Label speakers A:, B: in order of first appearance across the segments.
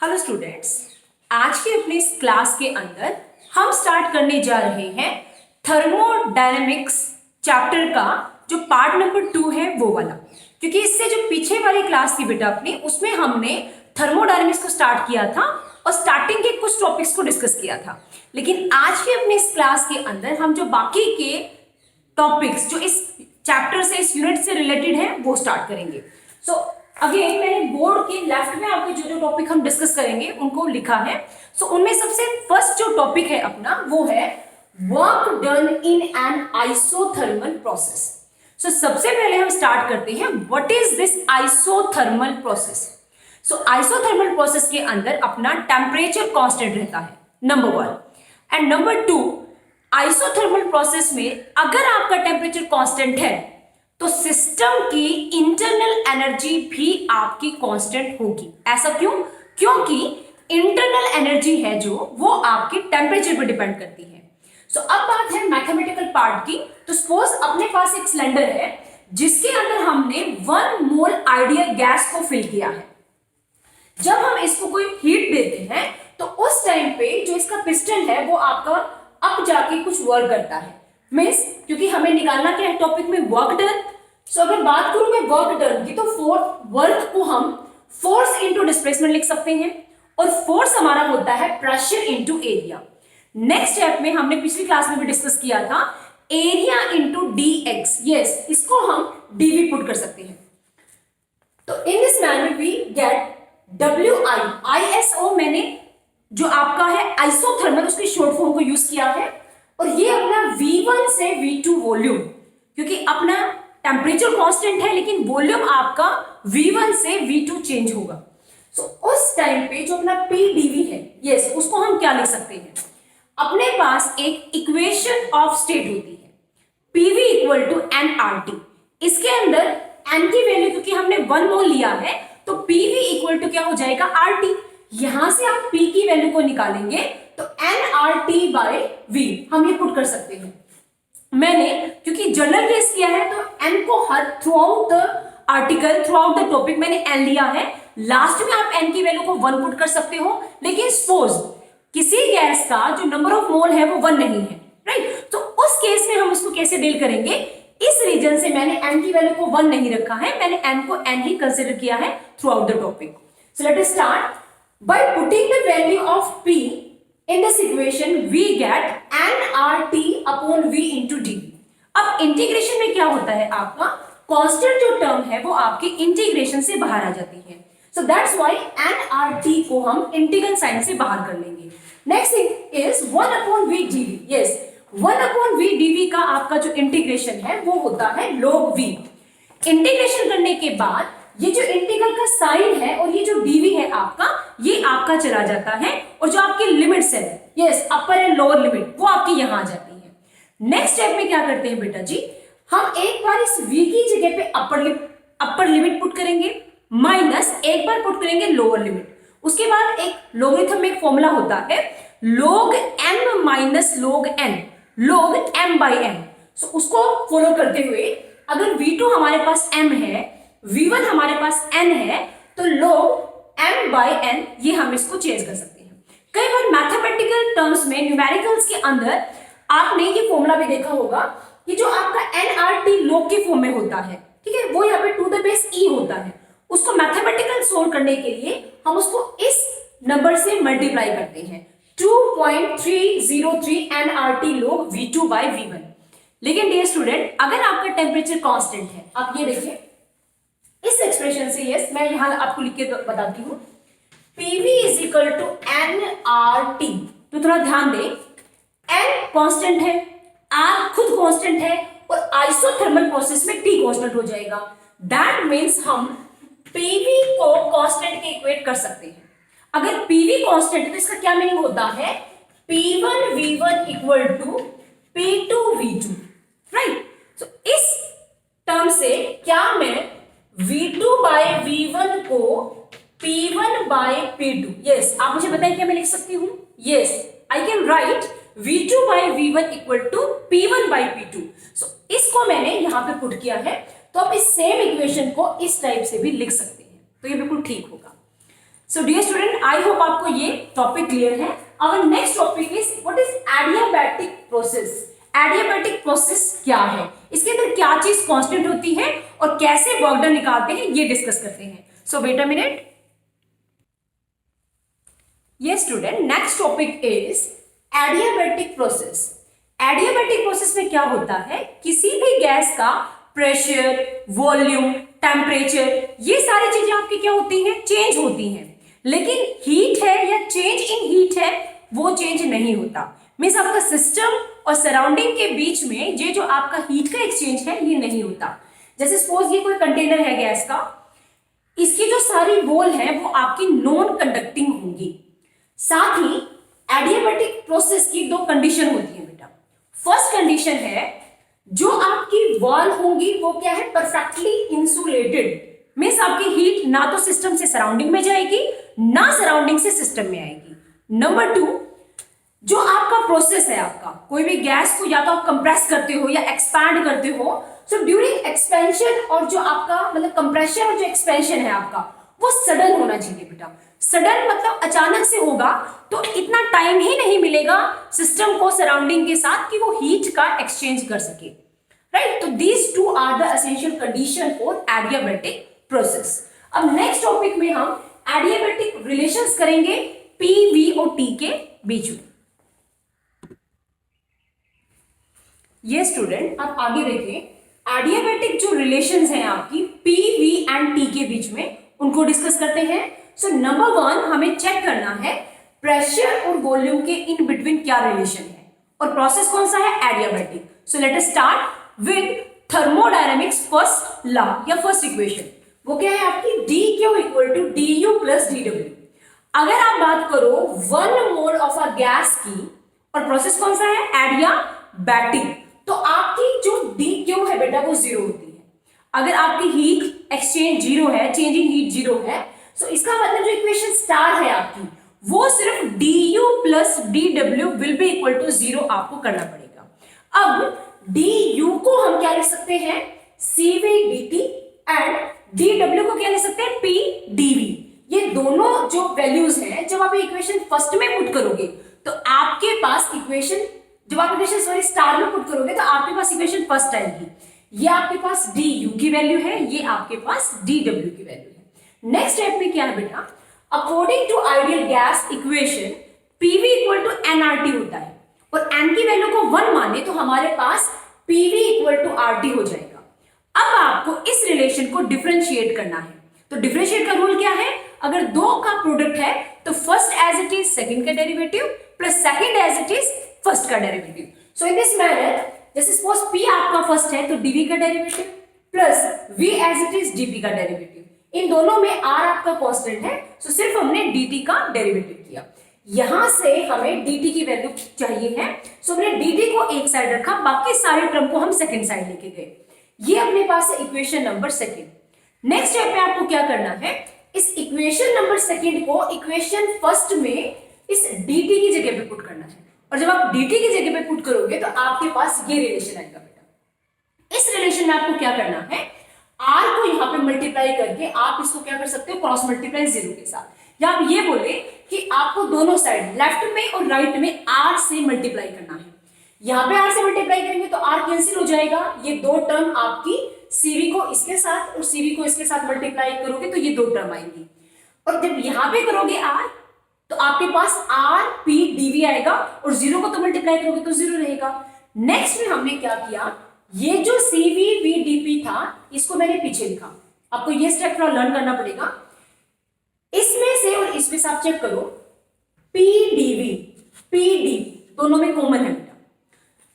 A: Hello students, आज के अपने इस क्लास के अंदर हम स्टार्ट करने जा रहे हैं थर्मोडायनेमिक्स चैप्टर का जो पार्ट नंबर 2 है वो वाला। क्योंकि इससे जो पीछे वाली क्लास थी बेटा अपनी, उसमें हमने थर्मोडायनेमिक्स को स्टार्ट किया था और स्टार्टिंग के कुछ टॉपिक्स को डिस्कस किया था। लेकिन आज के अपने इस क्लास के अंदर हम जो बाकी के टॉपिक्स जो इस चैप्टर से, इस यूनिट से रिलेटेड है, वो स्टार्ट करेंगे। सो अगेन मैंने बोर्ड के लेफ्ट में आपके जो जो टॉपिक हम डिस्कस करेंगे उनको लिखा है। सो उनमें सबसे फर्स्ट जो टॉपिक है अपना वो है work done in an isothermal process. So सबसे पहले हम स्टार्ट करते हैं, what is this isothermal process. So isothermal process के अंदर अपना टेम्परेचर कांस्टेंट रहता है, number 1। And number 2, isothermal process में अगर आपका टेम्परेचर कांस्टेंट है तो सिस्टम की इंटरनल एनर्जी भी आपकी कांस्टेंट होगी। ऐसा क्यों? क्योंकि इंटरनल एनर्जी है जो वो आपके टेम्परेचर पर डिपेंड करती है। सो अब बात है मैथमेटिकल पार्ट की। तो सपोज अपने पास एक सिलेंडर है जिसके अंदर हमने 1 मोल आइडियल गैस को फिल किया है। जब हम इसको कोई हीट देते हैं तो उस टाइम पे जो इसका पिस्टन है वो आपका अप जाके कुछ वर्क करता है। मीन्स क्योंकि हमें निकालना क्या है टॉपिक में, वर्क डन। सो अगर बात करूं मैं वर्क डन की, तो वर्क को हम फोर्स इनटू डिस्प्लेसमेंट लिख सकते हैं और फोर्स हमारा होता है pressure into area. Next step में हमने पिछली क्लास में भी डिस्कस किया था एरिया इनटू dx। यस, इसको हम dv पुट कर सकते हैं। तो in this manner we get WI। ISO मैंने जो आपका है आइसोथर्मल, उसकी शॉर्ट फॉर्म को यूज किया है। और ये अपना V1 से V2 वॉल्यूम, क्योंकि अपना टेम्परेचर कांस्टेंट है लेकिन वॉल्यूम आपका V1 से V2 चेंज होगा। सो उस टाइम पे जो अपना PdV है, यस, उसको हम क्या लिख सकते हैं? अपने पास एक इक्वेशन ऑफ स्टेट होती है, PV इक्वल टू nRT। इसके अंदर n की वैल्यू क्योंकि हमने 1 मोल लिया है तो PV इक्वल टू क्या हो जाएगा? RT। यहां से आप P की वैल्यू को निकालेंगे तो nRT बाय V हम ये पुट कर सकते हैं। मैंने क्योंकि जनरल केस किया है तो n को her through out the article, through out the topic मैंने n लिया है। लास्ट में आप n की वैल्यू को 1 पुट कर सकते हो। लेकिन सपोज किसी गैस का जो नंबर ऑफ मोल है वो 1 नहीं है, राइट? तो उस केस में हम उसको कैसे डील करेंगे? इस रीजन से मैंने n की वैल्यू को 1 नहीं रखा है, मैंने n को n ही कंसिडर किया है through out the topic. So let us start by putting the value of p in this equation we get nRT upon V into dV। अब इंटीग्रेशन में क्या होता है, आपका कांस्टेंट जो टर्म है वो आपके इंटीग्रेशन से बाहर आ जाती है। सो दैट्स व्हाई nRT को हम इंटीग्रल साइन से बाहर कर लेंगे। Next thing is 1 upon V dV। Yes, 1 upon V dV का आपका जो इंटीग्रेशन है वो होता है log V। इंटीग्रेशन करने के बाद ये जो इंटीग्रल का साइन है और ये जो dv है आपका, ये आपका चला जाता है और जो आपकी लिमिट्स है, yes, upper and lower limit, वो आपकी यहां आ जाती है। नेक्स्ट स्टेप में क्या करते हैं बेटा जी, हम एक बार इस v की जगह पे अपर लिमिट पुट करेंगे, माइनस एक बार पुट करेंगे लोअर लिमिट। उसके बाद एक लोगरिथम में एक फॉर्मूला होता है log m minus log n, log m by n। सो उसको फॉलो करते हुए अगर v2 हमारे पास m है, V1 हमारे पास n है, तो log m बाई n ये हम इसको चेंज कर सकते हैं। कई बार मैथमेटिकल टर्म्स में, न्यूमेरिकल्स के अंदर आपने ये फॉर्मूला भी देखा होगा कि जो आपका nRT log के फॉर्म में होता है, ठीक है, वो यहाँ पे टू द बेस e होता है। उसको मैथमेटिकल सोल्व करने के लिए हम उसको इस नंबर से मल्टीप्लाई करते हैं, 2.303 nRT log V2 by V1। लेकिन डियर स्टूडेंट, अगर आपका टेम्परेचर कांस्टेंट है, आप ये देखिए इस एक्सप्रेशन से, यस, मैं यहां आपको लिख के बताती हूं, PV is equal to nRT। तो थोड़ा ध्यान दें, n कांस्टेंट है, R खुद कांस्टेंट है और आइसोथर्मल प्रोसेस में T कांस्टेंट हो जाएगा। दैट मीन्स हम PV को कांस्टेंट के इक्वेट कर सकते हैं। अगर PV कांस्टेंट है तो इसका क्या मीनिंग होता है? P1V1 equal to P2V2, right? तो इस टर्म से क्या मैं V2 बाय V1 को P1 बाय P2, यस, आप मुझे बताइए क्या मैं लिख सकती हूं? Yes, I can write V2 by V1 equal to P1 by P2। So इसको मैंने यहां पे पुट किया है, तो आप इस सेम इक्वेशन को इस टाइप से भी लिख सकते हैं, तो ये बिल्कुल ठीक होगा। So dear student, I hope आपको ये टॉपिक क्लियर है। Our next topic is what is adiabatic process. Adiabatic process क्या है, इसके अंदर क्या चीज कांस्टेंट होती है और कैसे वर्क डन निकालते हैं, ये डिस्कस करते हैं। So wait a minute. Yes student, next topic is adiabatic process। Adiabatic process में क्या होता है, किसी भी गैस का प्रेशर, वॉल्यूम, टेम्परेचर, ये सारी चीजें आपकी क्या होती हैं, चेंज होती हैं, लेकिन हीट है या चेंज इन हीट है वो चेंज नहीं होता। मीन्स आपका सिस्टम और सराउंडिंग के बीच में ये जो आपका हीट का एक्सचेंज है ये नहीं होता। जैसे सपोज ये कोई कंटेनर है गैस का, इसकी जो सारी वॉल है वो आपकी नॉन कंडक्टिंग होंगी। साथ ही एडियाबैटिक प्रोसेस की दो कंडीशन होती है बेटा। फर्स्ट कंडीशन है जो आपकी वॉल होंगी वो क्या है, परफेक्टली इंसुलेटेड। मीन्स आपकी हीट ना तो सिस्टम से सराउंडिंग में जाएगी ना सराउंडिंग से सिस्टम में आएगी। नंबर टू, जो आपका प्रोसेस है, आपका कोई भी गैस को या तो आप कंप्रेस करते हो या एक्सपैंड करते हो, सो ड्यूरिंग एक्सपेंशन और जो आपका मतलब कंप्रेशन और जो एक्सपेंशन है आपका वो सडन होना चाहिए बेटा। सडन मतलब अचानक से होगा तो इतना टाइम ही नहीं मिलेगा सिस्टम को सराउंडिंग के साथ कि वो हीट का एक्सचेंज कर सके, राइट। तो these two are the essential condition for adiabatic process. अब नेक्स्ट टॉपिक में हम एडियाबैटिक रिलेशंस करेंगे पी, वी और टी के बीच में। ये स्टूडेंट आप आगे देखें, एडियाबैटिक जो रिलेशंस हैं आपकी पी, वी एंड टी के बीच में, उनको डिस्कस करते हैं। सो नंबर वन, हमें चेक करना है प्रेशर और वॉल्यूम के इन बिटवीन क्या रिलेशन है और प्रोसेस कौन सा है, adiabatic. So let us start with thermodynamics first law या फर्स्ट इक्वेशन। वो क्या है आपकी, D Q equal to D U plus D W. अगर आप बात करो 1 मोल ऑफ अ गैस की और प्रोसेस कौन सा है, एडियाबैटिक, तो आपकी जो डी क्यू है बेटा वो जीरो होती है। अगर आपकी हीट एक्सचेंज जीरो है, चेंज इन हीट जीरो है, सो इसका मतलब जो इक्वेशन स्टार है आपकी वो सिर्फ D U plus D W will be equal to zero आपको करना पड़ेगा। अब डी यू को हम क्या लिख सकते हैं, C V D T, and D W को क्या लिख सकते हैं, पी डी वी। ये दोनों जो वैल्यूज हैं जब आप इक्वेशन फर्स्ट में पुट करोगे तो आपके पास इक्वेशन, जब आप इक्वेशन सॉरी स्टार में पुट करोगे तो आपके पास इक्वेशन फर्स्ट आएगी। ये आपके पास डी यू की वैल्यू है, ये आपके पास डी डब्ल्यू की वैल्यू है। नेक्स्ट स्टेप में क्या है बेटा, according to ideal gas equation PV equal to NRT होता है और एन की वैल्यू को 1 माने तो हमारे पास पीवी इक्वल टू आरटी हो जाएगा। अब आपको इस रिलेशन को डिफरेंशिएट करना है। तो डिफरेंशिएट का रूल क्या है, अगर दो का प्रोडक्ट है तो first as it is second का derivative plus second as it is first का derivative. So in this manner, जैसे सपोज पी आपका फर्स्ट है तो डीवी का derivative plus V as it is D P का डेरिवेटिव। इन दोनों में आर आपका कांस्टेंट है, सो सिर्फ हमने dt का डेरिवेटिव किया। यहां से हमें dt की वैल्यू चाहिए है, सो हमने dt को एक साइड रखा, बाकी सारे टर्म को हम सेकंड साइड लेके गए। ये अपने पास है equation number second. Next step में आपको क्या करना है, इस इक्वेशन नंबर सेकंड को इक्वेशन फर्स्ट में इस dt की जगह पे पुट करना है, और जब आप dt की जगह पे पुट करोगे तो आपके पास ये रिलेशन आएगा बेटा। इस रिलेशन में आपको क्या करना है, r को यहाँ पे मल्टीप्लाई करके आप इसको क्या कर सकते हो, क्रॉस मल्टीप्लाई जीरो के साथ, या आप ये बोले कि आपको दोनों साइड लेफ्ट में और राइट में r से मल्टीप्लाई करना है। यहाँ पे r से मल्टीप्लाई करेंगे तो r कैंसिल हो जाएगा, ये दो टर्म आपकी cv को इसके साथ और cv को इसके साथ मल्टीप्लाई करोगे तो ये दो टर्म आएंगी, और जब यहाँ पे करोगे r तो आपके पास r p dv आएगा और जीरो को तो मल्टीप्लाई करोगे तो जीरो रहेगा। नेक्स्ट में हमने क्या किया, ये जो CVVDP था इसको मैंने पीछे लिखा, आपको ये स्टेप थोड़ा लर्न करना पड़ेगा। इसमें से और इसमें से आप चेक करो, PDV PDV दोनों में कॉमन है बेटा,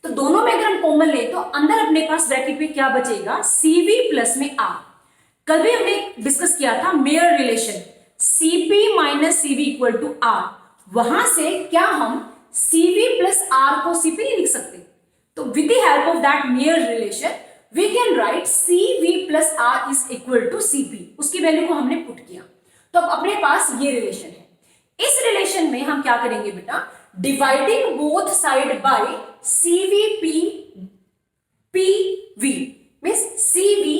A: तो दोनों में अगर हम कॉमन ले तो अंदर अपने पास ब्रैकेट में क्या बचेगा, CV प्लस में R। कल भी हमने डिस्कस किया था Mayer relation CP minus CV equal to R, वहां से क्या हम CV प्लस R को CP नहीं लिख सकते, तो with the help of that mere relation we can write CV plus R is equal to CP। उसकी वैल्यू को हमने पुट किया तो अब अपने पास ये रिलेशन है। इस रिलेशन में हम क्या करेंगे बेटा, dividing both side by CVP PV means CV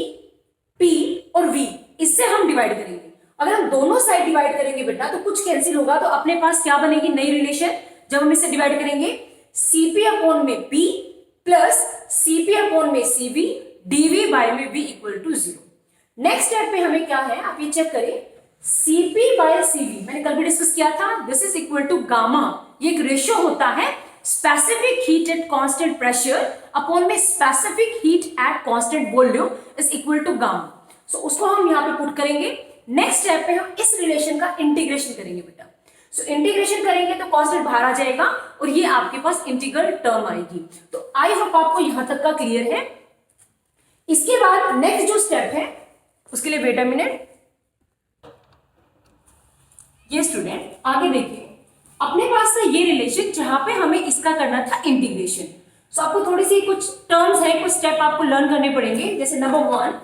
A: P और V, इससे हम डिवाइड करेंगे अगर हम दोनों साइड डिवाइड करेंगे बेटा तो कुछ कैंसिल होगा, तो अपने पास क्या बनेगी नई रिलेशन जब हम इसे डिवाइड करेंगे, Cp अपॉन में P प्लस Cp अपॉन में Cv dV बाय में V equal to 0। Next step पे हमें क्या है, आप ये चेक करें, Cp बाय Cv मैंने कल भी डिस्कस किया था, this is equal to gamma, ये एक रेशियो होता है specific heat at constant pressure upon में specific heat at constant volume is equal to gamma. So उसको हम यहाँ पे पुट करेंगे। नेक्स्ट स्टेप पे हम इस रिलेशन का इंटीग्रेशन करेंगे बेटा। सो इंटीग्रेशन करेंगे तो कांस्टेंट बाहर आ जाएगा और ये आपके पास इंटीग्रल टर्म आएगी। तो आई होप आपको यहां तक का क्लियर है। इसके बाद नेक्स्ट जो स्टेप है उसके लिए वेट अ मिनट। ये स्टूडेंट आगे देखिए, अपने पास था ये रिलेशन जहां पे हमें इसका करना था इंटीग्रेशन। सो आपको थोड़ी सी कुछ टर्म्स है, कुछ स्टेप आपको लर्न करने पड़ेंगे। जैसे नंबर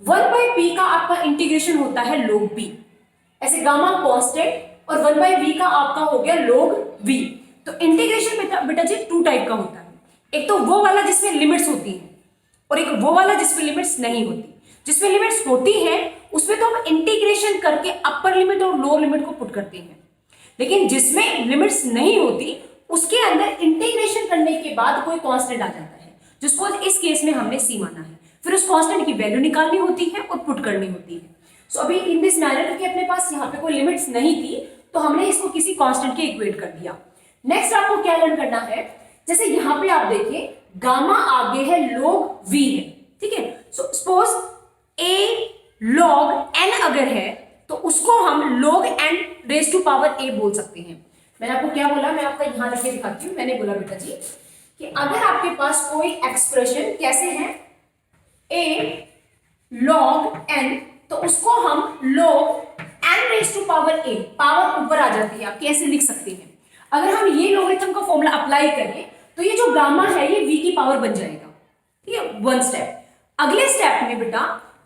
A: 1/p का आपका इंटीग्रेशन होता है log p, ऐसे गामा कांस्टेंट और 1/v का आपका हो गया log v। तो इंटीग्रेशन बेटा जी टू टाइप का होता है, एक तो वो वाला जिसमें लिमिट्स होती है और एक वो वाला जिसमें लिमिट्स नहीं होती। जिसमें लिमिट्स होती है उसमें तो हम इंटीग्रेशन करके अपर लिमिट और लोअर लिमिट को पुट करते हैं, लेकिन जिसमें लिमिट्स नहीं होती उसके अंदर इंटीग्रेशन करने के बाद कोई कांस्टेंट आ जाता है, जिसको इस केस में हमने c माना है। फिर उस कांस्टेंट की वैल्यू निकालनी होती है और पुट करनी होती है। सो अभी इन दिस मैनर, क्योंकि अपने पास यहाँ पे कोई लिमिट्स नहीं थी तो हमने इसको किसी कांस्टेंट के इक्वेट कर दिया। नेक्स्ट आपको क्या लर्न करना है, जैसे यहाँ पे आप देखिए गामा आगे है log v है, ठीक है। So suppose a log n अगर है तो उसको हम log n raise to power a बोल सकते हैं। मैंने आपको क्या बोला, मैं आपका यहां लिख के दिखाती हूँ। मैंने बोला बेटा जी कि अगर आपके पास कोई एक्सप्रेशन कैसे है a log n, तो उसको हम log n raise to power a, power ऊपर आ जाती है, आप कैसे लिख सकते हैं। अगर हम ये लॉगरिथम का फॉर्मूला अप्लाई करें तो ये जो गामा है ये v की पावर बन जाएगा, ठीक है। One step. अगले स्टेप में बेटा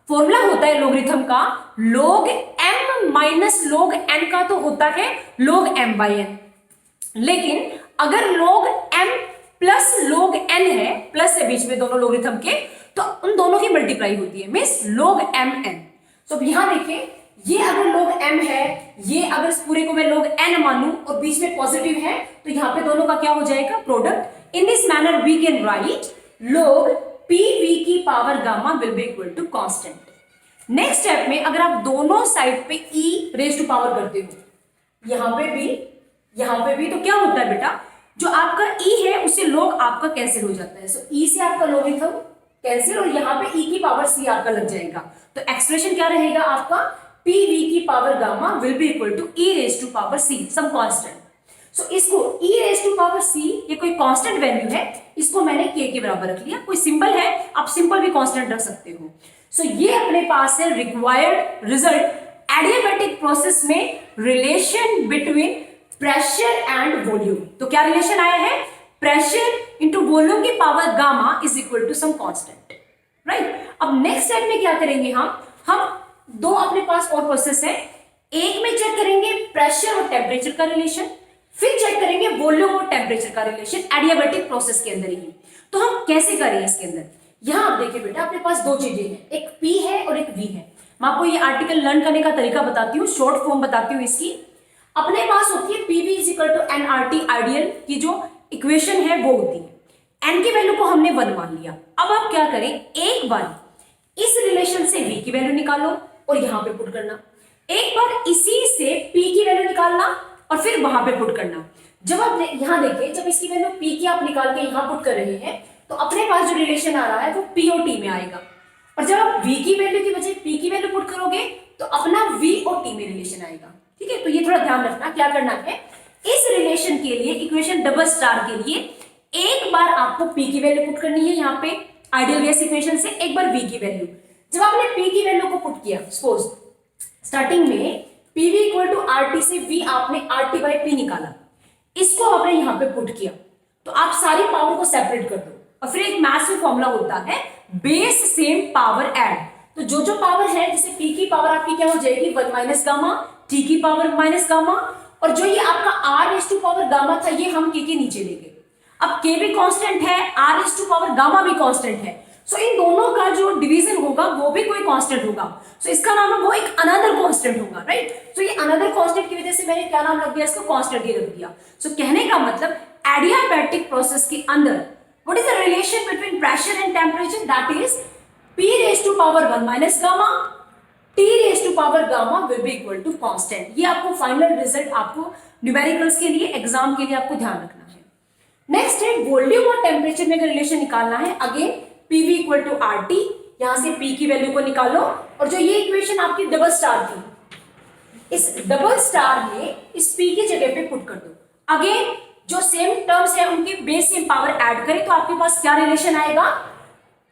A: फॉर्मूला होता है लॉगरिथम का log m minus log n का तो होता है log m बाई n, लेकिन अगर log m plus log n है, प्लस है बीच में दोनों लॉगरिथम के, तो उन दोनों की मल्टीप्लाई होती है, मींस log m n। तो यहां देखिए ये अगर log m है, ये अगर इस पूरे को मैं log n मानूं और बीच में पॉजिटिव है तो यहां पे दोनों का क्या हो जाएगा, product. In this manner we can write log pv की power gamma will be equal to constant. Next step में अगर आप दोनों साइड पे e रेज टू पावर करते हो, यहां पे भी, तो क्या होता है बेटा, जो आपका e है उससे log आपका कैंसिल हो जाता है। सो e से आपका लॉगरिथम कैंसिल और यहाँ पे e की पावर c आपका लग जाएगा। तो एक्सप्रेशन क्या रहेगा आपका, pv की power gamma will be equal to e raise to power c some constant. So इसको e raise to power c, ये कोई कांस्टेंट वैल्यू है, इसको मैंने k के बराबर रख लिया। कोई सिंपल है, आप सिंपल भी कांस्टेंट रख सकते हो। सो ये अपने पास है रिक्वायर्ड रिजल्ट एडियाबैटिक प्रोसेस में relation between pressure and volume. तो क्या रिलेशन आया है, प्रेशर इंटू वॉल्यूम की power gamma is equal to some constant, right. अब नेक्स्ट स्टेप में क्या करेंगे, हम दो अपने पास और प्रोसेस है, एक में चेक करेंगे प्रेशर और टेम्परेचर का रिलेशन, फिर चेक करेंगे वॉल्यूम और टेम्परेचर का रिलेशन एडियाबैटिक प्रोसेस के अंदर ही। तो हम कैसे करें इसके अंदर, यहां आप देखिए बेटा अपने पास दो चीजें हैं, एक P है और एक V है। मैं आपको ये आर्टिकल लर्न करने का तरीका बताती हूँ, शॉर्ट फॉर्म बताती हूँ इसकी। अपने पास होती है PV is equal to nRT ideal की जो इक्वेशन है वो होती है। n की वैल्यू को हमने 1 मान लिया। अब आप क्या करें, एक बार इस रिलेशन से V की वैल्यू निकालो और यहां पे पुट करना, एक बार इसी से P की वैल्यू निकालना और फिर वहां पे पुट करना। जब आप यहां देखिए, जब इसकी वैल्यू P की आप निकाल के यहां पुट कर रहे हैं तो अपने पास जो रिलेशन आ रहा है वो P और T में आएगा, और जब आप V की वैल्यू की बजाय P की वैल्यू पुट करोगे तो अपना V और T में रिलेशन आएगा, ठीक है। तो ये थोड़ा ध्यान रखना, क्या करना है, इस रिलेशन के लिए इक्वेशन डबल स्टार के लिए एक बार आपको P की वैल्यू पुट करनी है यहाँ पे आइडियल गैस इक्वेशन से, एक बार V की वैल्यू। जब आपने P की वैल्यू को पुट किया, सपोज स्टार्टिंग में PV इक्वल टू RT से V आपने RT बाई P निकाला, इसको आपने यहाँ पे पुट किया, तो आप सारी पावर को सेपरेट कर दो और फिर एक मैथ्स में फॉर्मूला होता है बेस सेम पावर ऐड। तो जो पावर है, जैसे P की पावर आपकी क्या हो जाएगी 1 माइनस गामा, T की पावर माइनस गामा, और जो ये आपका R raise to power gamma था ये हम K के नीचे ले गए। अब K भी कांस्टेंट है, R raise to power gamma भी कांस्टेंट है, सो इन दोनों का जो डिवीजन होगा वो भी कोई कांस्टेंट होगा, सो इसका नाम है वो एक अनदर कांस्टेंट होगा, राइट। सो ये अनदर कांस्टेंट की वजह से मैंने क्या नाम रख दिया, इसको कांस्टेंट ही रख दिया। सो कहने का मतलब एडियाबैटिक प्रोसेस के अंदर what is the relation between pressure and temperature, that is P raised to power 1 minus gamma, T raised to power gamma will be equal to constant। ये आपको फाइनल रिजल्ट आपको न्यूमेरिकल्स के लिए exam के लिए आपको ध्यान रखना है। नेक्स्ट है वॉल्यूम और टेम्परेचर में रिलेशन निकालना है। Again PV equal to RT, यहां से P की वैल्यू को निकालो और जो ये इक्वेशन आपकी डबल स्टार थी, इस डबल स्टार में इस P की जगह पे पुट कर दो। अगेन जो सेम टर्म्स है उनकी बेस सेम पावर ऐड करें तो आपके पास क्या रिलेशन आएगा,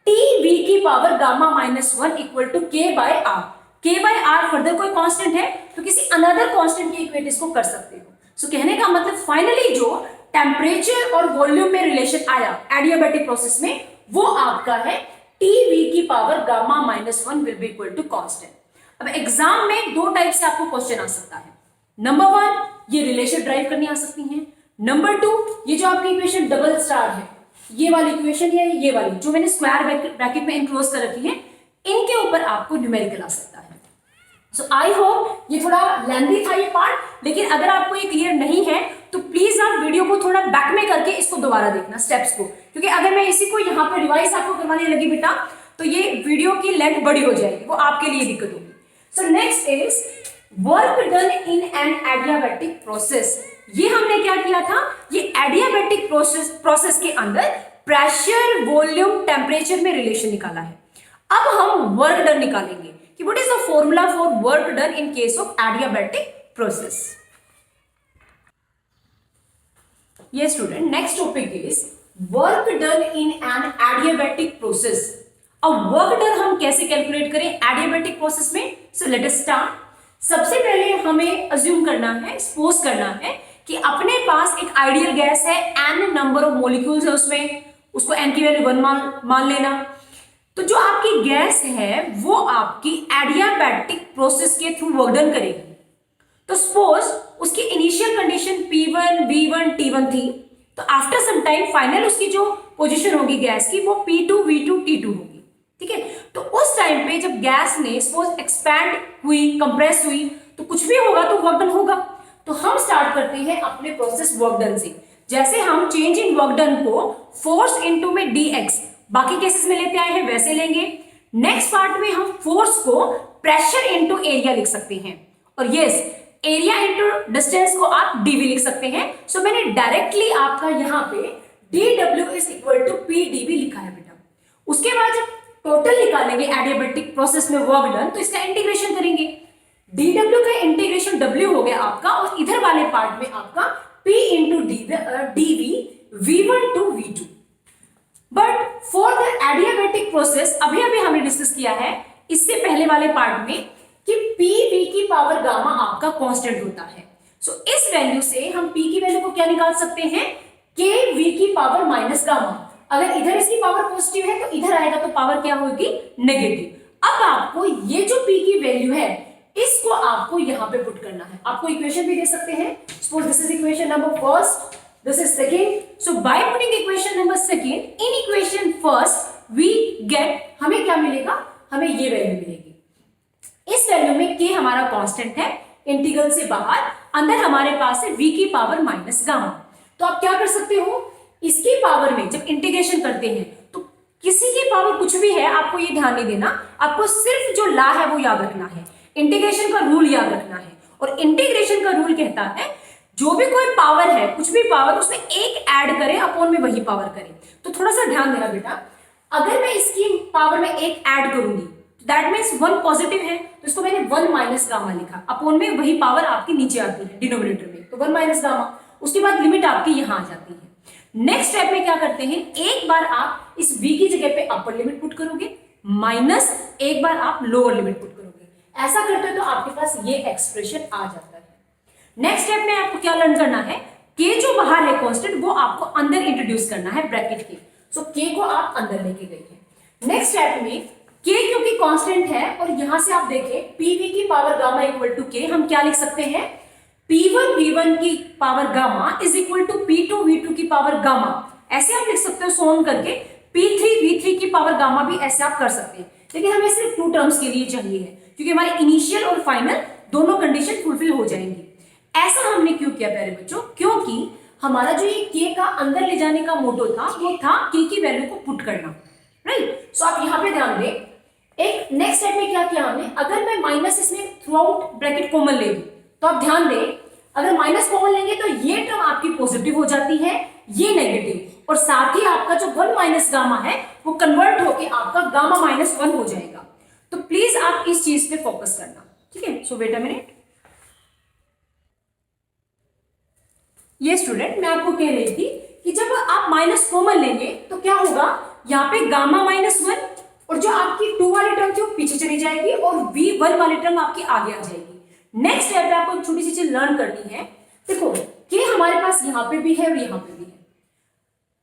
A: TV की power gamma minus 1 equal to K by R। K by R further कोई कांस्टेंट है तो किसी अनदर कांस्टेंट की इक्वेट इसको कर सकते हो। सो कहने का मतलब फाइनली जो टेम्परेचर और वॉल्यूम में रिलेशन आया एडियाबैटिक प्रोसेस में वो आपका है TV की power gamma minus 1 will be equal to constant. अब एग्जाम में दो टाइप से आपको क्वेश्चन आ सकता है। नंबर 1 ये रिलेशन ड्राइव करनी आ सकती है। नंबर 2 ये जो आपकी इक्वेशन डबल स्टार है, ये वाली इक्वेशन है, ये वाली जो मैंने स्क्वायर ब्रैकेट में इनक्लोज कर रखी है, इनके ऊपर आपको न्यूमेरिकल आ सकता है। सो आई होप ये थोड़ा लेंथी था ये पार्ट, लेकिन अगर आपको ये क्लियर नहीं है तो प्लीज आप वीडियो को थोड़ा बैक में करके इसको दोबारा देखना स्टेप्स को, क्योंकि अगर मैं इसी को यहाँ पे रिवाइज आपको करवाने लगी बेटा तो ये वीडियो की लेंथ बड़ी हो जाएगी, वो आपके लिए दिक्कत होगी। So next is work done in an adiabatic process. ये हमने क्या किया था, ये एडियाबैटिक प्रोसेस के अंदर प्रेशर वॉल्यूम टेम्परेचर में रिलेशन निकाला है। अब हम वर्क डन निकालेंगे कि what is the formula for work done in case of adiabatic process. ये student next topic is work done in an adiabatic process. अब वर्क डन हम कैसे कैलकुलेट करें एडियाबैटिक प्रोसेस में। So let us start. सबसे पहले हमें assume करना है, सपोज करना है कि अपने पास एक आइडियल गैस है, n नंबर ऑफ मॉलिक्यूल्स है उसमें, उसको n की वैल्यू 1 मान लेना। तो जो आपकी गैस है वो आपकी एडियाबैटिक प्रोसेस के थ्रू वर्क डन करेगी। तो सपोज उसकी initial condition P1 V1 T1 थी, तो आफ्टर सम टाइम फाइनल उसकी जो पोजीशन होगी गैस की वो P2 V2 T2 होगी, ठीक है। तो उस टाइम पे जब गैस ने सपोज एक्सपैंड हुई, कंप्रेस हुई, तो कुछ भी होगा तो वर्क डन होगा। तो हम स्टार्ट करते हैं अपने प्रोसेस वर्क डन से। जैसे हम चेंज इन वर्क डन को फोर्स इनटू में dx बाकी केसेस में लेते आए हैं वैसे लेंगे। नेक्स्ट पार्ट में हम फोर्स को प्रेशर इनटू एरिया लिख सकते हैं, और यस एरिया इनटू डिस्टेंस को आप dv लिख सकते हैं। सो मैंने डायरेक्टली आपका यहाँ पे dw is equal to pdv लिखा है बेटा। उसके बाद जब टोटल निकालेंगे एडियाबैटिक प्रोसेस में वर्क डन तो इसका इंटीग्रेशन करेंगे। dw का इंटीग्रेशन w हो गया आपका, और इधर वाले पार्ट में आपका p into dv v1 to v2। But for the adiabatic process अभी अभी हमने डिस्कस किया है इससे पहले वाले पार्ट में कि pv की पावर गामा आपका कांस्टेंट होता है। सो इस वैल्यू से हम p की वैल्यू को क्या निकाल सकते हैं, kv की पावर माइनस गामा। अगर इधर इसकी पावर पॉजिटिव है तो इधर आएगा तो पावर क्या होगी, नेगेटिव। अब आपको ये जो p की वैल्यू है इसको आपको यहां पे पुट करना है। आपको इक्वेशन भी दे सकते हैं, suppose this is equation number first, this is second. So by putting equation number second in equation first we get, हमें क्या मिलेगा, हमें ये वैल्यू मिलेगी। इस वैल्यू में k हमारा कांस्टेंट है, इंटीग्रल से बाहर, अंदर हमारे पास है v की पावर माइनस गामा। तो आप क्या कर सकते हो, इसकी पावर में जब इंटीग्रेशन करते हैं तो किसी की पावर कुछ भी है आपको ये ध्यान नहीं देना, आपको सिर्फ जो ला है वो याद रखना है, इंटीग्रेशन का रूल याद रखना है। और इंटीग्रेशन का रूल कहता है जो भी कोई पावर है, कुछ भी पावर, उसमें एक ऐड करें अपॉन में वही पावर करें। तो थोड़ा सा ध्यान देना बेटा, अगर मैं इसकी पावर में एक ऐड करूंगी दैट मीन्स 1 पॉजिटिव है तो इसको मैंने 1 माइनस गामा लिखा, अपॉन में वही पावर आपकी नीचे आती है डिनोमिनेटर में, तो 1 माइनस गामा। उसके बाद लिमिट आपकी यहां आ जाती है। नेक्स्ट स्टेप में क्या करते हैं, एक बार आप इस v की जगह पे अपर लिमिट पुट करोगे, माइनस एक बार आप लोअर लिमिट पुट करोगे। ऐसा करते हो तो आपके पास ये एक्सप्रेशन आ जाता है। नेक्स्ट स्टेप में आपको क्या लर्न करना है, k जो बाहर है कांस्टेंट वो आपको अंदर इंट्रोड्यूस करना है ब्रैकेट के। सो k को आप अंदर लेके गए हैं। नेक्स्ट स्टेप में k क्योंकि कांस्टेंट है और यहां से आप देखें pv की power gamma equal to k, हम क्या लिख सकते हैं, p1 v1 की power gamma is equal to p2 v2 की पावर गामा। ऐसे आप लिख सकते हो सोन करके P3V3 की पावर गामा भी ऐसे आप कर सकते हैं, लेकिन हमें सिर्फ 2 टर्म्स के लिए चाहिए है, क्योंकि हमारे इनिशियल और फाइनल दोनों कंडीशन फुलफिल हो जाएंगी। ऐसा हमने क्यों किया प्यारे बच्चों? क्योंकि हमारा जो ये k का अंदर ले जाने का मोटो था वो था k की वैल्यू को पुट करना, राइट। सो आप यहाँ पे ध्यान दें, एक नेक्स्ट स्टेप में क्या किया हमने, अगर मैं माइनस इसमें थ्रू आउट ब्रैकेट कॉमन ले लूं, तो आप ध्यान दें, अगर माइनस कॉमन लेंगे तो ये टर्म आपकी पॉजिटिव हो जाती है, ये नेगेटिव, और साथ ही आपका जो 1 माइनस गामा है वो कन्वर्ट होके आपका गामा माइनस 1 हो जाएगा। तो प्लीज आप इस चीज पे फोकस करना, ठीक है। सो वेट अ मिनट। ये स्टूडेंट मैं आपको कह रही थी कि जब आप माइनस कॉमन लेंगे तो क्या होगा, यहाँ पे गामा माइनस 1 और जो आपकी 2 वाली टर्म थी वो पीछे चली जाएगी और V1 वाली टर्म आपकी आगे आ जाएगी। नेक्स्ट स्टेप पे आपको एक छोटी सी चीज लर्न करनी है। देखो k हमारे पास यहाँ पे भी है और यहाँ पे भी है,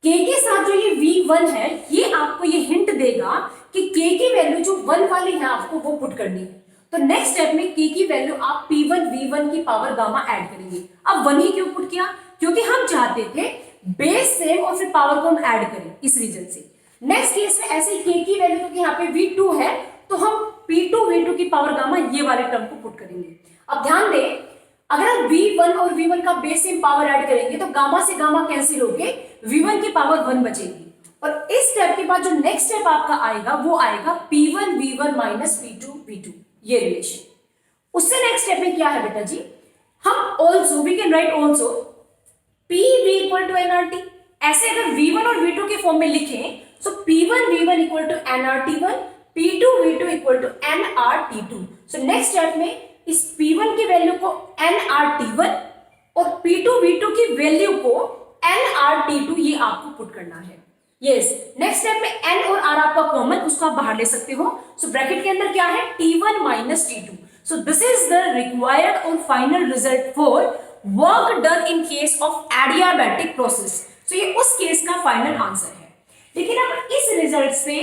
A: k के साथ जो ये V1 है ये आपको ये हिंट देगा कि k की वैल्यू जो 1 वाली है आपको वो पुट करनी है। तो नेक्स्ट स्टेप में k की वैल्यू आप P1 V1 की पावर गामा ऐड करेंगे। अब 1 ही क्यों पुट किया? क्योंकि हम चाहते थे बेस सेम और फिर पावर को हम ऐड करें, इस रीजन से। नेक्स्ट केस में ऐसे ही k की वैल्यू क्योंकि यहाँ पे V2 है तो हम P2 V2 की पावर गामा ये वाले टर्म को पुट करेंगे। अब ध्यान दें, अगर हम V1 और V1 का बेस सेम पावर ऐड करेंगे तो गामा से गामा कैंसिल होके V1 की पावर 1 बचेगी। और इस स्टेप के बाद जो नेक्स्ट स्टेप आपका आएगा वो आएगा P1 V1 minus P2 V2, ये रिलेशन। उससे नेक्स्ट स्टेप में क्या है बेटा जी, हम also we can write also PV equal to NRT। ऐसे अगर V1 और V2 के फॉर्म में लिखें तो P1 V1 equal to NRT1, P2 V2 equal to NRT2। So next step में इस P1 की वैल्यू को NRT1 और P2 V2 की वैल्यू को NRT2 ये आपको पुट करना है। यस, नेक्स्ट स्टेप में N और R आपका कॉमन, उसको आप बाहर ले सकते हो। सो ब्रैकेट के अंदर क्या है, T1 minus T2। So this is the required और final result for work done in case of adiabatic process. So ये उस केस का फाइनल आंसर है। लेकिन अब इस रिजल्ट से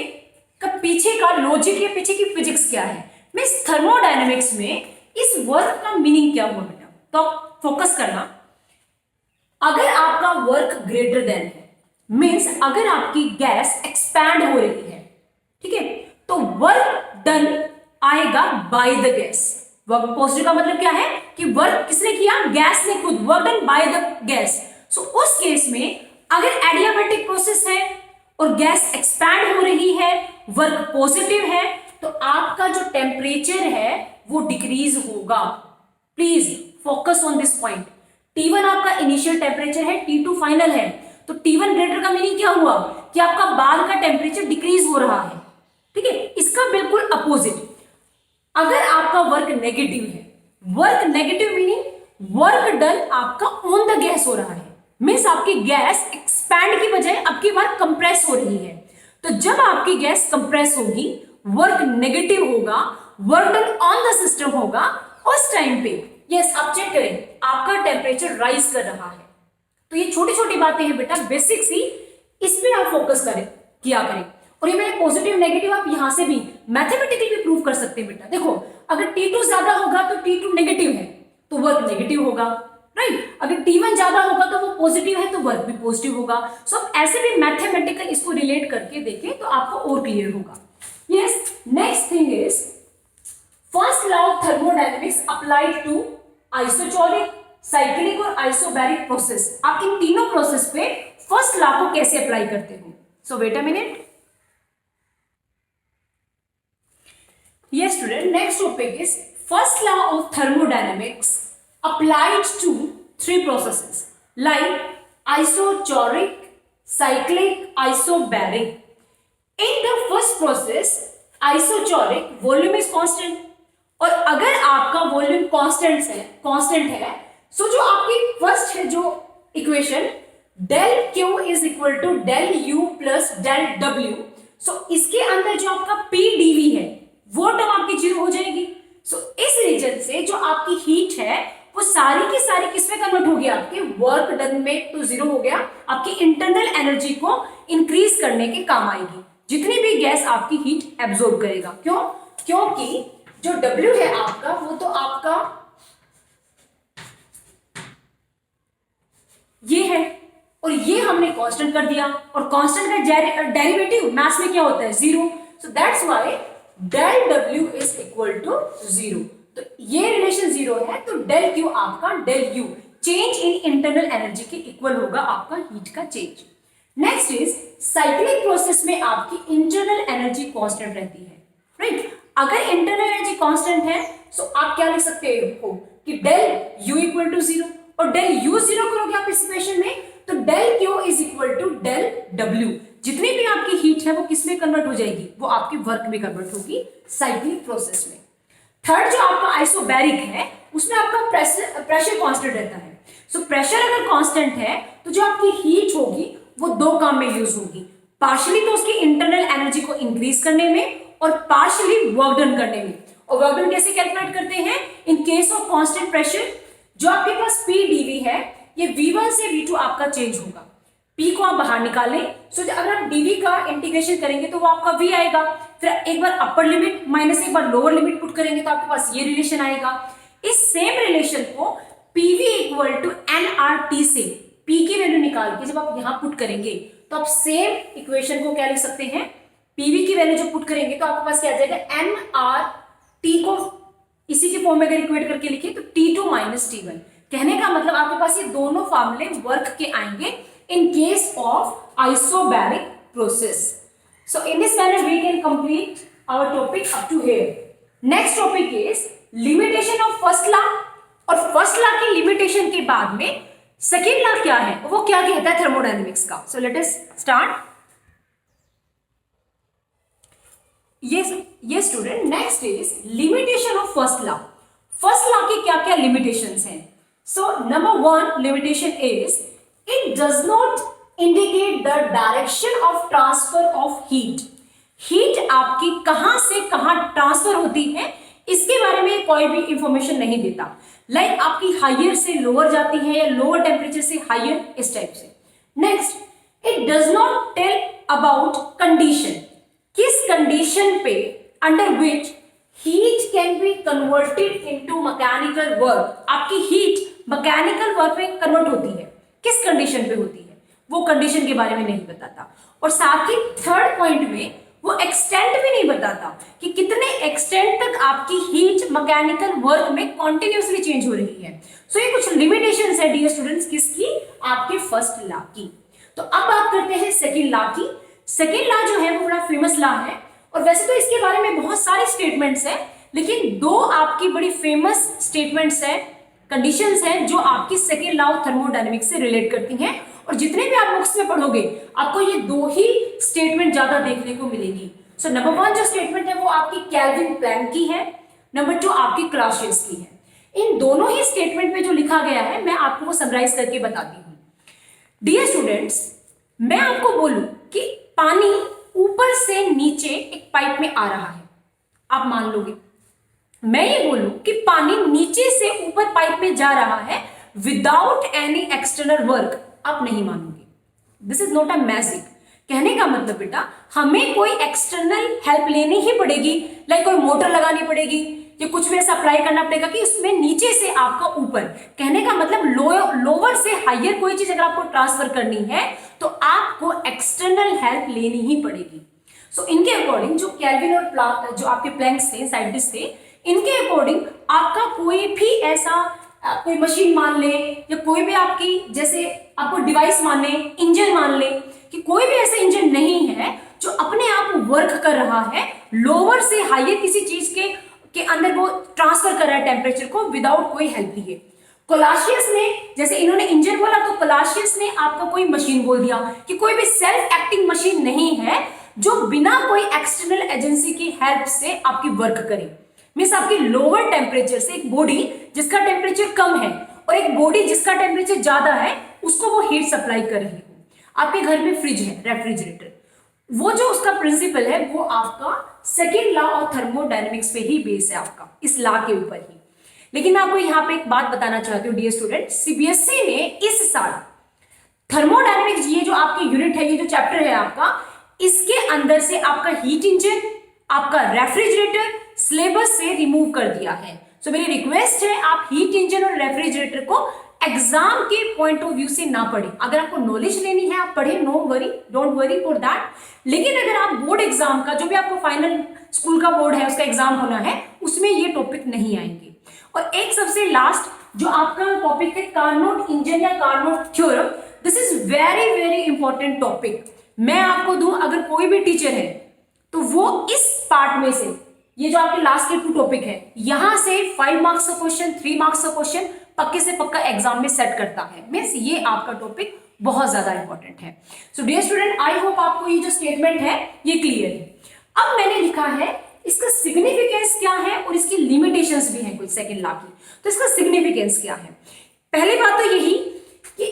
A: पीछे का लॉजिक या पीछे की फिजिक्स क्या है, मिस थर्मोडायनेमिक्स में इस वर्क का मीनिंग क्या हुआ बेटा, तो फोकस करना। अगर आपका वर्क ग्रेटर देन है, मींस अगर आपकी गैस एक्सपैंड हो रही है, ठीक है, तो वर्क डन आएगा bye the gas. Work positive का मतलब क्या है कि वर्क किसने किया, गैस ने खुद, work done by the gas. So उस केस में अगर एडियाबैटिक प्रोसेस है और गैस एक्सपैंड हो रही है, वर्क पॉजिटिव है, तो आपका जो टेम्परेचर है वो डिक्रीज होगा। Please focus on this point. T1 आपका इनिशियल टेम्परेचर है, T2 फाइनल है, तो T1 ग्रेटर का मीनिंग क्या हुआ कि आपका बाद का टेम्परेचर डिक्रीज हो रहा है, ठीक है। इसका बिल्कुल अपोजिट, अगर आपका वर्क नेगेटिव है, work negative meaning work done आपका ऑन द गैस हो रहा है, मीन्स आपकी गैस एक्सपैंड की बजाय आपकी वर्क कंप्रेस हो रही है। तो जब आपकी गैस कंप्रेस होगी, वर्क नेगेटिव होगा, work done on the system होगा, उस टाइम पे यस आप चेक करें आपका टेम्परेचर राइज कर रहा है। तो ये छोटी छोटी बातें हैं बेटा, बेसिक सी, इस पे आप फोकस करें, किया करें। और ये मैंने पॉजिटिव नेगेटिव आप यहां से भी मैथमेटिकली भी प्रूव कर सकते हैं बेटा। देखो अगर T2 ज्यादा होगा तो T2 नेगेटिव है तो वर्क नेगेटिव होगा, राइट। अगर T1 ज्यादा होगा तो वो पॉजिटिव है तो वर्क भी पॉजिटिव होगा। सो आप ऐसे भी मैथमेटिकल इसको रिलेट करके देखें तो आपको और क्लियर होगा। Yes, next thing is first law of thermodynamics applied to isochoric, cyclic और आइसोबैरिक प्रोसेस। आप इन तीनों प्रोसेस पे फर्स्ट लॉ को कैसे अप्लाई करते हो? So wait a minute. Yes student, next topic is first law of thermodynamics applied to 3 processes like isochoric, cyclic, isobaric. In the first process isochoric volume is constant, और अगर आपका volume constant है सो जो आपकी first है जो equation del Q is equal to del U plus del W, so इसके अंदर जो आपका पी डीवी है वो टर्म आपकी जीरो हो जाएगी। सो इस रीजन से जो आपकी हीट है वो सारी की सारी किसमें कन्वर्ट हो गया, आपके वर्क डन में तो जीरो हो गया, आपकी इंटरनल एनर्जी को इंक्रीज करने के काम आएगी, जितनी भी गैस आपकी हीट एब्जॉर्ब करेगा। क्यों? क्योंकि जो W है आपका वो तो आपका ये है और ये हमने हमने कांस्टेंट कर दिया, और कांस्टेंट का डेरिवेटिव मास में क्या होता है, 0, so that's why del W is equal to 0। तो ये रिलेशन 0 है, तो डेल Q आपका del U change in internal energy के इक्वल होगा आपका हीट का change. Next is cyclic process में आपकी इंटरनल एनर्जी कांस्टेंट रहती है, राइट। अगर इंटरनल एनर्जी कांस्टेंट है तो आप क्या लिख सकते हो कि डेल U इक्वल टू 0, और डेल U 0 करोगे आप इस इक्वेशन में तो del Q is equal to del W। जितनी भी आपकी हीट है वो किस में कन्वर्ट हो जाएगी, वो आपकी वर्क में कन्वर्ट होगी साइक्लिक प्रोसेस में। थर्ड जो आपका आइसोबैरिक है उसमें आपका प्रेशर कांस्टेंट रहता है। सो प्रेशर अगर कांस्टेंट है तो जो आपकी हीट होगी वो दो काम में यूज होगी, पार्शियली तो उसकी इंटरनल एनर्जी को इंक्रीज करने में और पार्शियली वर्क डन करने में। और वर्क डन कैसे कैलकुलेट करते हैं, इन केस ऑफ कांस्टेंट प्रेशर जो आपके पास P dV है ये V1 से V2 आपका चेंज होगा। P को आप बाहर निकालें, सो अगर आप dV का इंटीग्रेशन करेंगे तो वो आपका V आएगा, फिर एक बार अपर लिमिट माइनस एक बार लोअर लिमिट पुट करेंगे तो आपके पास ये रिलेशन आएगा। इस सेम रिलेशन को PV इक्वल टू nRT से P की वैल्यू निकाल के जब आप यहां पुट करेंगे तो आप सेम इक्वेशन को क्या लिख सकते हैं, PV की वैल्यू जब पुट करेंगे तो आपके पास क्या आ जाएगा, nRT को इसी के फॉर्म में अगर इक्वेट करके लिखिए तो T2 माइनस T1। कहने का मतलब आपके पास ये दोनों फॉर्मूले वर्क के आएंगे in case of isobaric process. So in this manner we can complete our topic up to here. Next topic is limitation of first law, और first law की limitation के बाद में second law क्या है, वो क्या कहता है thermodynamics का। So let us start. Yes student, next is limitation of first law. First law की क्या क्या limitations हैं। So number one limitation is it does not indicate the direction of transfer of heat. Heat आपकी कहां से कहां transfer होती है इसके बारे में कोई भी इंफॉर्मेशन नहीं देता। लाइक आपकी हायर से लोअर जाती है या लोअर टेम्परेचर से हायर, इस टाइप से। Next, it does not tell about condition, किस कंडीशन पे under which heat can be converted into mechanical work, आपकी हीट मैकेनिकल वर्क में कन्वर्ट होती है, किस कंडीशन पे होती है वो कंडीशन के बारे में नहीं बताता। और साथ ही थर्ड पॉइंट में वो एक्सटेंट भी नहीं बताता कि कितने एक्सटेंट तक आपकी हीट मैकेनिकल वर्क में कॉन्टिन्यूसली चेंज हो रही है। सो ये कुछ लिमिटेशंस है डियर स्टूडेंट्स किसकी, आपके फर्स्ट लॉ की। तो अब बात करते हैं सेकंड लॉ की। सेकंड लॉ जो है वो बड़ा फेमस लॉ है, और वैसे तो इसके बारे में बहुत सारे स्टेटमेंट्स हैं, लेकिन दो आपकी बड़ी फेमस स्टेटमेंट्स है, कंडीशंस हैं जो आपकी सेकंड लॉ ऑफ थर्मोडायनेमिक्स से रिलेट करती हैं। और जितने भी आप बुक्स में पढ़ोगे आपको ये दो ही स्टेटमेंट ज्यादा देखने को मिलेगी। सो नंबर वन जो स्टेटमेंट है वो आपकी केल्विन प्लैंक की है, नंबर टू आपकी क्लासियस की है। इन दोनों ही स्टेटमेंट में जो लिखा गया है मैं आपको वो समराइज करके बताती हूँ। डियर स्टूडेंट्स, मैं आपको बोलूं कि पानी ऊपर से नीचे एक पाइप में आ रहा है, आप मान लोगे। मैं ये बोलूं कि पानी नीचे से ऊपर पाइप में जा रहा है विदाउट एनी एक्सटर्नल वर्क, आप नहीं मानोगे। This is not a magic. कहने का मतलब बेटा हमें कोई एक्सटर्नल हेल्प लेनी ही पड़ेगी, लाइक कोई मोटर लगानी पड़ेगी या कुछ भी ऐसा अप्लाई करना पड़ेगा कि उसमें नीचे से आपका ऊपर। कहने का मतलब लोअर से हायर कोई चीज अगर आपको ट्रांसफर करनी है तो आपको एक्सटर्नल हेल्प लेनी ही पड़ेगी। सो इनके अकॉर्डिंग जो केल्विन और जो आपके प्लैंक्स थे, साइंटिस्ट थे, इनके अकॉर्डिंग आपका कोई भी ऐसा कोई मशीन मान ले या कोई भी आपकी जैसे आपको डिवाइस मान ले, इंजन मान ले, कि कोई भी ऐसा इंजन नहीं है जो अपने आप वर्क कर रहा है लोअर से हायर किसी चीज के अंदर वो ट्रांसफर कर रहा है टेम्परेचर को विदाउट कोई हेल्प लिए। कोलासियस ने, जैसे इन्होंने इंजन बोला तो कोलासियस ने आपका कोई मशीन बोल दिया कि कोई भी सेल्फ एक्टिंग मशीन नहीं है जो बिना कोई एक्सटर्नल एजेंसी की हेल्प से आपकी वर्क करे। मीन्स आपकी लोअर टेम्परेचर से एक बॉडी जिसका टेम्परेचर कम है और एक बॉडी जिसका टेम्परेचर ज्यादा है उसको वो हीट सप्लाई कर रही हो। आपके घर में फ्रिज है, रेफ्रिजरेटर, वो जो उसका प्रिंसिपल है वो आपका सेकेंड लॉ ऑफ थर्मोडायनेमिक्स पे ही बेस है, आपका इस लॉ के ऊपर ही। लेकिन मैं आपको यहाँ पे एक बात बताना चाहती हूँ डियर स्टूडेंट, सीबीएसई ने इस साल थर्मोडायनेमिक्स ये जो आपकी यूनिट है, ये जो चैप्टर है आपका, इसके अंदर से आपका हीट इंजन, आपका रेफ्रिजरेटर सिलेबस से रिमूव कर दिया है। सो मेरी रिक्वेस्ट है आप हीट इंजन और रेफ्रिजरेटर को एग्जाम के पॉइंट ऑफ व्यू से ना पढ़े। अगर आपको नॉलेज लेनी है आप पढ़े, no worry, don't worry for that. लेकिन अगर आप बोर्ड एग्जाम का, जो भी आपको फाइनल स्कूल का बोर्ड है उसका एग्जाम होना है, उसमें ये टॉपिक नहीं आएंगे। और एक सबसे लास्ट जो आपका टॉपिक है कार्नोट इंजन या Carnot theorem, this is very very important topic. मैं आपको दूं, अगर कोई भी टीचर है तो वो इस पार्ट में से, ये जो आपके लास्ट के 2 टॉपिक है, यहां से 5 मार्क्स का क्वेश्चन, 3 मार्क्स का क्वेश्चन पक्के से पक्का एग्जाम में सेट करता है। मीन्स ये आपका टॉपिक बहुत ज्यादा इंपॉर्टेंट है। So dear student, I hope आपको ये जो स्टेटमेंट है ये क्लियर है। अब मैंने लिखा है इसका सिग्निफिकेंस क्या है और इसकी लिमिटेशंस भी हैं कुछ सेकंड लॉ की। तो इसका सिग्निफिकेंस क्या है? पहली बात तो यही कि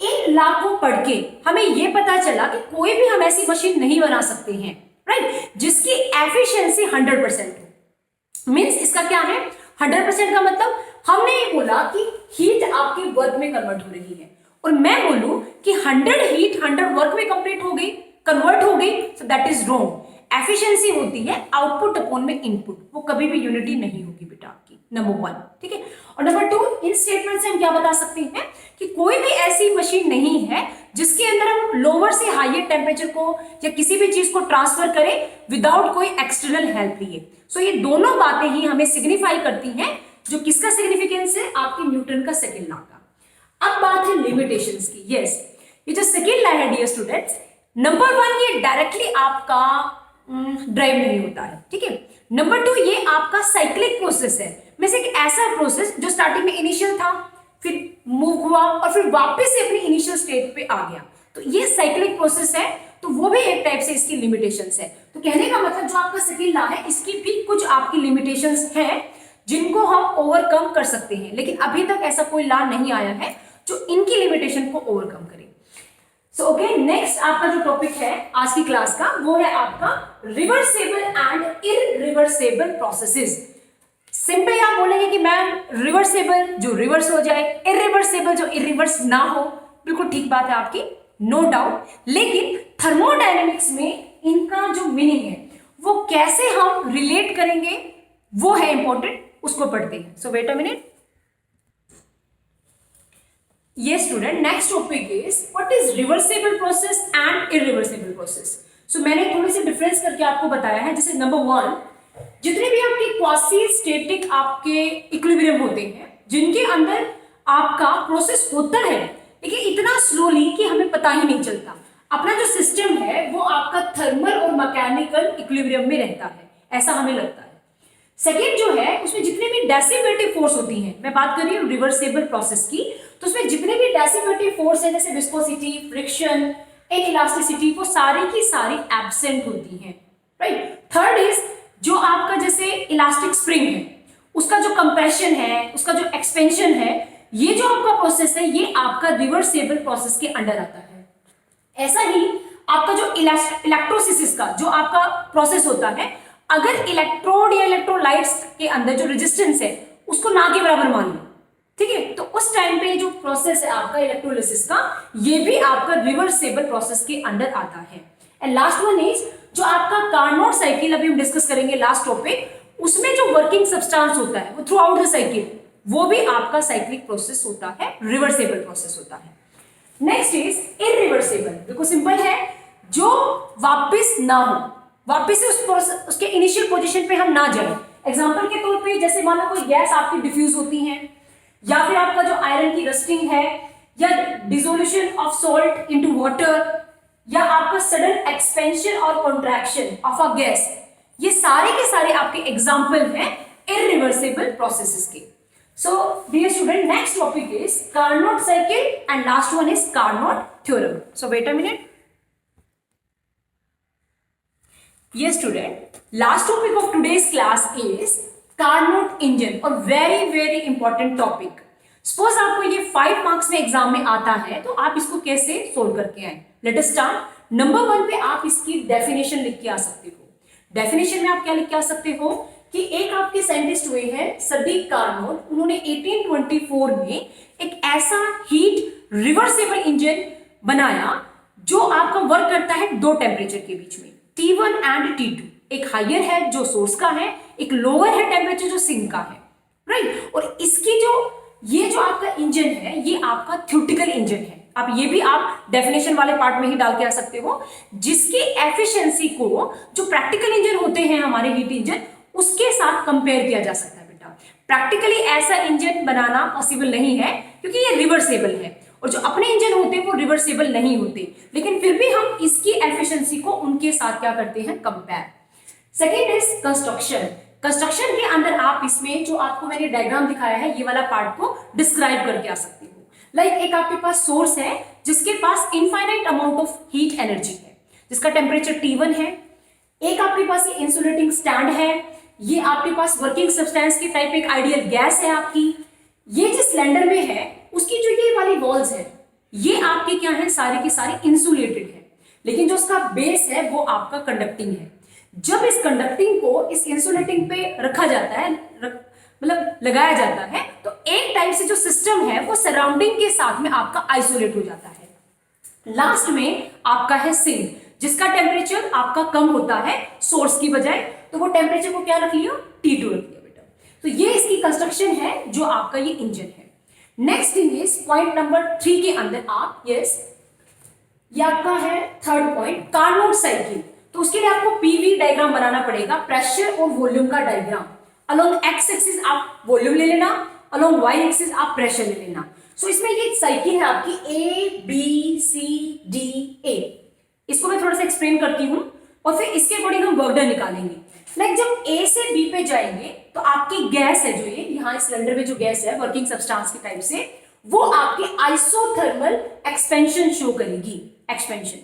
A: इन लॉ को पढ़ के हमें ये पता चला कि कोई भी हम ऐसी मशीन नहीं बना सकते हैं, राइट, जिसकी एफिशिएंसी 100% हो। मीन्स इसका क्या है 100% का मतलब, हमने ये बोला कि हीट आपके वर्क में कन्वर्ट हो रही है, और मैं बोलूं कि 100 हीट 100 वर्क में कंप्लीट हो गई, कन्वर्ट हो गई, so that is wrong. Efficiency होती है आउटपुट अपॉन में इनपुट, वो कभी भी यूनिटी नहीं होगी बेटा आपकी, नंबर 1, ठीक है। और नंबर 2, इन स्टेटमेंट से हम क्या बता सकते हैं कि कोई भी ऐसी मशीन नहीं है जिसके अंदर हम लोअर से हायर टेम्परेचर को या किसी भी चीज को ट्रांसफर करें विदाउट कोई एक्सटर्नल हेल्प लिए। सो ये दोनों बातें ही हमें सिग्निफाई करती हैं, जो किसका सिग्निफिकेंस है, आपके न्यूटन का सेकेंड लॉ का। अब बात है लिमिटेशंस की। यस, ये जो सेकेंड लॉ है डियर स्टूडेंट्स, नंबर 1 ये डायरेक्टली आपका ड्राइव नहीं होता है, ठीक है। नंबर 2 ये आपका साइक्लिक प्रोसेस है, में से एक ऐसा प्रोसेस जो स्टार्टिंग में इनिशियल था, फिर मूव हुआ और फिर वापस से अपनी इनिशियल स्टेट पे आ गया। तो ये साइक्लिक प्रोसेस है, तो वो भी एक टाइप से इसकी लिमिटेशंस है। तो कहने का मतलब जो आपका सेकेंड लॉ है इसकी भी कुछ आपकी लिमिटेशंस हैं जिनको हम ओवरकम कर सकते हैं, लेकिन अभी तक ऐसा कोई लॉ नहीं आया है जो इनकी लिमिटेशन को ओवरकम करे। सो ओके, नेक्स्ट आपका जो टॉपिक है आज की क्लास का वो है आपका रिवर्सेबल एंड इररिवर्सेबल प्रोसेसेस। सिंपल आप बोलेंगे कि मैम रिवर्सेबल जो रिवर्स हो जाए, इररिवर्सेबल जो इररिवर्स ना हो, बिल्कुल ठीक बात है आपकी, नो डाउट। लेकिन थर्मोडायनेमिक्स में इनका जो मीनिंग है वो कैसे हम रिलेट करेंगे वो है इंपॉर्टेंट, उसको पढ़ते हैं। So wait a minute. Yes student, next topic is what is reversible process and irreversible process. So मैंने थोड़ी सी डिफरेंस करके आपको बताया है। जैसे नंबर 1, जितने भी आपके क्वासी स्टेटिक आपके इक्विलिब्रियम होते हैं जिनके अंदर आपका प्रोसेस होता है लेकिन इतना स्लोली कि हमें पता ही नहीं चलता, अपना जो सिस्टम है वो आपका थर्मल और मैकेनिकल इक्विलिब्रियम में रहता है, ऐसा हमें लगता है। सेकेंड जो है उसमें जितने भी डेसिपेटिव फोर्स होती हैं, मैं बात कर रही हूँ रिवर्सेबल प्रोसेस की, तो उसमें जितने भी डेसिपेटिव फोर्स है जैसे विस्कोसिटी, फ्रिक्शन, इनइलास्टिसिटी, वो सारी की सारी एब्सेंट होती हैं, राइट। थर्ड इज जो आपका जैसे इलास्टिक स्प्रिंग है उसका जो कंप्रेशन है, उसका जो एक्सपेंशन है, ये जो आपका प्रोसेस है ये आपका रिवर्सेबल प्रोसेस के अंडर आता है। ऐसा ही आपका जो इलेक्ट्रोसिस का जो आपका प्रोसेस होता है, अगर इलेक्ट्रोड या इलेक्ट्रोलाइट्स के अंदर जो रेजिस्टेंस है उसको ना के बराबर मान लो, ठीक है, तो उस टाइम पे जो प्रोसेस है आपका इलेक्ट्रोलिसिस का, ये भी आपका रिवर्सेबल प्रोसेस के अंडर आता है। एंड लास्ट वन इज जो आपका कार्नोट साइकिल, अभी हम डिस्कस करेंगे लास्ट टॉपिक, उसमें जो वर्किंग सब्सटेंस होता है वो थ्रू आउट द साइकिल, वो भी आपका साइक्लिक प्रोसेस होता है, रिवर्सेबल प्रोसेस होता है। नेक्स्ट इज इररिवर्सेबल, बिल्कुल सिंपल है, जो वापस ना हो, वापस से उसके इनिशियल पोजीशन पे हम ना जाए। एग्जांपल के तौर पे जैसे मान लो कोई गैस आपकी डिफ्यूज होती है, या फिर आपका जो आयरन की रस्टिंग है, या dissolution of salt into water, या आपका सडन एक्सपेंशन और कॉन्ट्रैक्शन ऑफ अ गैस, ये सारे के सारे आपके एग्जांपल हैं इररिवर्सेबल प्रोसेसेस के। So dear student, next topic is Carnot cycle and last one is Carnot theorem. So wait a minute. Yes student, last topic of today's class is Carnot engine और very important topic। Suppose आपको ये 5 marks में exam में आता है तो आप इसको कैसे सोल्व करके आए। Let us start। नंबर 1 पे आप इसकी डेफिनेशन लिख के आ सकते हो। डेफिनेशन में आप क्या लिख के आ सकते हो कि एक आपके साइंटिस्ट हुए हैं सदीक कार्नोट, उन्होंने 1824 में एक ऐसा हीट रिवर्सेबल इंजन बनाया जो आपका वर्क करता है 2 टेम्परेचर के बीच में, T1 एंड T2। एक हायर है जो सोर्स का है, एक लोअर है टेम्परेचर जो सिंक का है, राइट। और इसकी जो ये जो आपका इंजन है ये आपका थ्योरेटिकल इंजन है। आप ये भी आप डेफिनेशन वाले पार्ट में ही डाल के आ सकते हो, जिसकी एफिशिएंसी को जो प्रैक्टिकल इंजन होते हैं हमारे हीट इंजन उसके साथ कंपेयर किया जा सकता है बेटा। प्रैक्टिकली ऐसा इंजन बनाना पॉसिबल नहीं है क्योंकि ये रिवर्सेबल है, और जो अपने इंजन होते हैं वो रिवर्सेबल नहीं होते, लेकिन फिर भी हम इसकी एफिशिएंसी को उनके साथ क्या करते हैं, compare. Second is construction. Construction के अंदर आप इसमें जो आपको मैंने डायग्राम दिखाया है ये वाला पार्ट को डिस्क्राइब करके आ सकते हो। लाइक एक आपके पास सोर्स है जिसके पास infinite amount of heat energy है, जिसका टेम्परेचर T1 है। एक आपके पास ये इंसुलेटिंग स्टैंड है, ये आपके पास वर्किंग सब्सटेंस की टाइप एक आइडियल गैस है आपकी। ये जिस सिलेंडर में है उसकी जो ये वाली वॉल्स है ये आपके क्या है, सारे के सारे इंसुलेटेड है, लेकिन जो उसका बेस है वो आपका कंडक्टिंग है। जब इस कंडक्टिंग को इस इंसुलेटिंग पे रखा जाता है, मतलब लगाया जाता है, तो एक टाइप से जो सिस्टम है वो सराउंडिंग के साथ में आपका आइसोलेट हो जाता है। लास्ट में आपका है सिंक, जिसका टेम्परेचर आपका कम होता है सोर्स की बजाय, तो वो टेम्परेचर को क्या रख लियो, T2 रख लिया बेटा। तो ये इसकी कंस्ट्रक्शन है जो आपका ये इंजन है। Next thing is point number 3 के अंदर आप ये आपका है थर्ड पॉइंट, कार्नोट साइकिल। तो उसके लिए आपको पीवी डायग्राम बनाना पड़ेगा, प्रेशर और वॉल्यूम का डायग्राम। अलोंग एक्स एक्सिस आप वॉल्यूम ले लेना, अलोंग वाई एक्सिस आप प्रेशर ले लेना। सो इसमें ये साइकिल है आपकी ABCDA। इसको मैं थोड़ा सा एक्सप्लेन करती हूँ और फिर इसके अकॉर्डिंग हम वर्क डन निकालेंगे। लाइक जब A से B पे जाएंगे तो आपकी गैस है जो ये यहाँ सिलेंडर में जो गैस है वर्किंग सब्सटेंस की टाइप से, वो आपकी आइसोथर्मल एक्सपेंशन शो करेगी, एक्सपेंशन।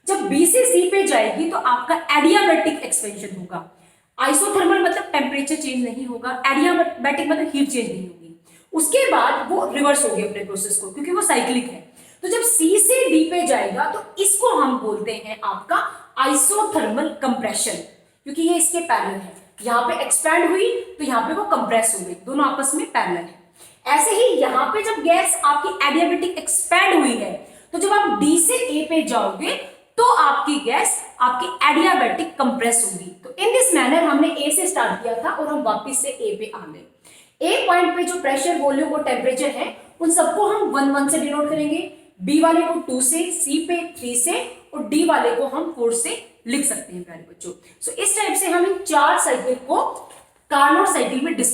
A: जब B से C पे जाएगी तो आपका एडियाबैटिक एक्सपेंशन होगा। आइसोथर्मल मतलब टेम्परेचर चेंज नहीं होगा, एडियाबैटिक मतलब हीट चेंज नहीं होगी। उसके बाद वो रिवर्स होगी अपने प्रोसेस को, क्योंकि वो साइक्लिक है। तो जब C से D पे जाएगा तो इसको हम बोलते हैं आपका आइसोथर्मल कंप्रेशन, क्योंकि ये इसके पैरेलल है। यहाँ पे एक्सपैंड हुई तो यहाँ पे वो कंप्रेस हो गई, दोनों आपस में पैरेलल है। ऐसे ही यहाँ पे जब गैस आपकी एडियाबैटिक एक्सपैंड हुई है तो जब आप D से A पे जाओगे तो आपकी गैस आपकी एडियाबैटिक कंप्रेस होगी। तो इन दिस मैनर हमने A से स्टार्ट किया था और हम वापस से A पे आ गए। A पॉइंट पे जो प्रेशर, वॉल्यूम और टेम्परेचर है उन सबको हम 1 1 से डिनोट करेंगे, B वाले को 2 से, C पे 3 से और D वाले को हम 4 से लिख सकते हैं प्यारे बच्चों। सो इस टाइप से हम इन 4 साइकिल को कार्नोट साइकिल में डिस्कस